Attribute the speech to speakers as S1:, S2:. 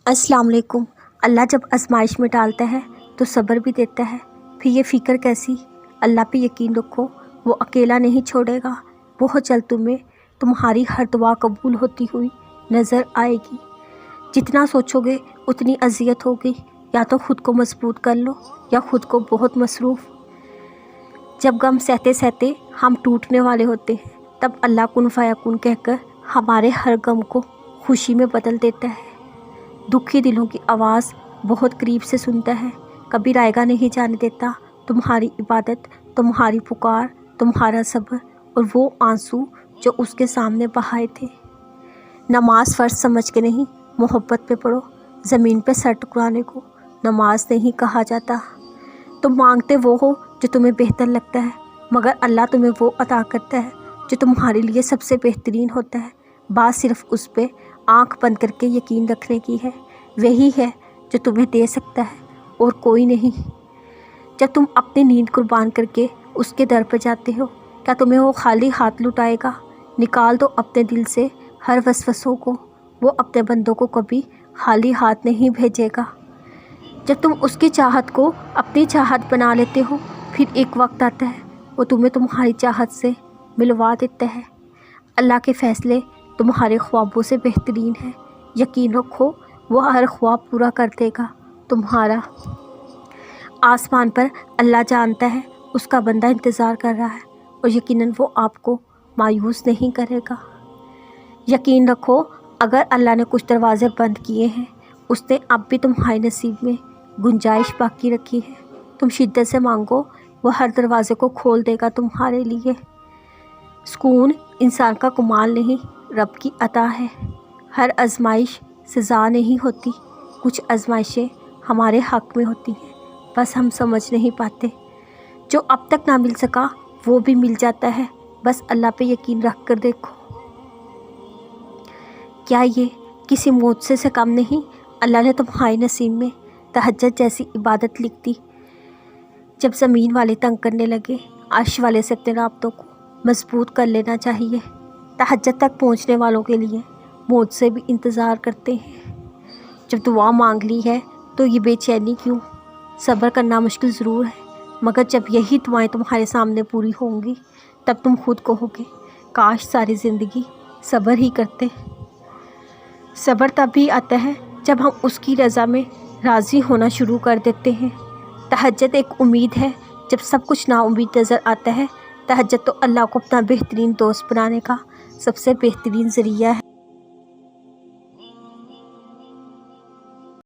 S1: अस्सलाम वालेकुम। अल्लाह जब आजमाइश में डालता है तो सब्र भी देता है। फिर ये फ़िक्र कैसी, अल्लाह पे यकीन रखो, वो अकेला नहीं छोड़ेगा। बहुत जल्द तुम्हारी हर दुआ कबूल होती हुई नज़र आएगी। जितना सोचोगे उतनी अजियत होगी। या तो ख़ुद को मजबूत कर लो या ख़ुद को बहुत मसरूफ़। जब गम सहते सहते हम टूटने वाले होते हैं तब अल्लाह कुन फ़यकुन कहकर हमारे हर गम को खुशी में बदल देता है। दुखी दिलों की आवाज़ बहुत करीब से सुनता है, कभी रायगा नहीं जाने देता तुम्हारी इबादत, तुम्हारी पुकार, तुम्हारा सब्र और वो आंसू जो उसके सामने बहाए थे। नमाज फ़र्ज समझ के नहीं, मोहब्बत पे पढ़ो। ज़मीन पे सर टुकराने को नमाज नहीं कहा जाता। तुम मांगते वो हो जो तुम्हें बेहतर लगता है, मगर अल्लाह तुम्हें वो अता करता है जो तुम्हारे लिए सबसे बेहतरीन होता है। बात सिर्फ़ उस पे आँख बंद करके यकीन रखने की है। वही है जो तुम्हें दे सकता है और कोई नहीं। जब तुम अपनी नींद कुर्बान करके उसके दर पर जाते हो, क्या तुम्हें वो खाली हाथ लुटाएगा? निकाल दो अपने दिल से हर वसवसों को, वो अपने बंदों को कभी खाली हाथ नहीं भेजेगा। जब तुम उसकी चाहत को अपनी चाहत बना लेते हो, फिर एक वक्त आता है वो तुम्हें तुम्हारी चाहत से मिलवा देता है। अल्लाह के फ़ैसले तुम्हारे ख्वाबों से बेहतरीन है। यकीन रखो, वो हर ख्वाब पूरा कर देगा तुम्हारा। आसमान पर अल्लाह जानता है उसका बंदा इंतज़ार कर रहा है और यकीनन वो आपको मायूस नहीं करेगा। यकीन रखो, अगर अल्लाह ने कुछ दरवाज़े बंद किए हैं, उसने अब भी तुम्हारे नसीब में गुंजाइश बाकी रखी है। तुम शिद्दत से मांगो, वो हर दरवाज़े को खोल देगा तुम्हारे लिए। सुकून इंसान का कमाल नहीं, रब की अता है। हर आजमाइश सज़ा नहीं होती, कुछ आजमाइशें हमारे हक़ में होती हैं, बस हम समझ नहीं पाते। जो अब तक ना मिल सका वो भी मिल जाता है, बस अल्लाह पे यकीन रख कर देखो। क्या ये किसी मोज़े से कम नहीं? अल्लाह ने तुम्हारे नसीब में तहज्जुद जैसी इबादत लिख दी। जब ज़मीन वाले तंग करने लगे, अर्श वाले से अपने राब्तों को मजबूत कर लेना चाहिए। तहज्जुद तक पहुंचने वालों के लिए मौत से भी इंतज़ार करते हैं। जब दुआ मांग ली है तो ये बेचैनी क्यों? सब्र करना मुश्किल ज़रूर है, मगर जब यही दुआएं तुम्हारे सामने पूरी होंगी तब तुम खुद कहोगे, काश सारी ज़िंदगी सब्र ही करते। सब्र तब भी आता है जब हम उसकी रज़ा में राज़ी होना शुरू कर देते हैं। तहज्जुद एक उम्मीद है जब सब कुछ नाउम्मीद नज़र आता है। तहज्जुद तो अल्लाह को अपना बेहतरीन दोस्त बनाने का सबसे बेहतरीन ज़रिया है।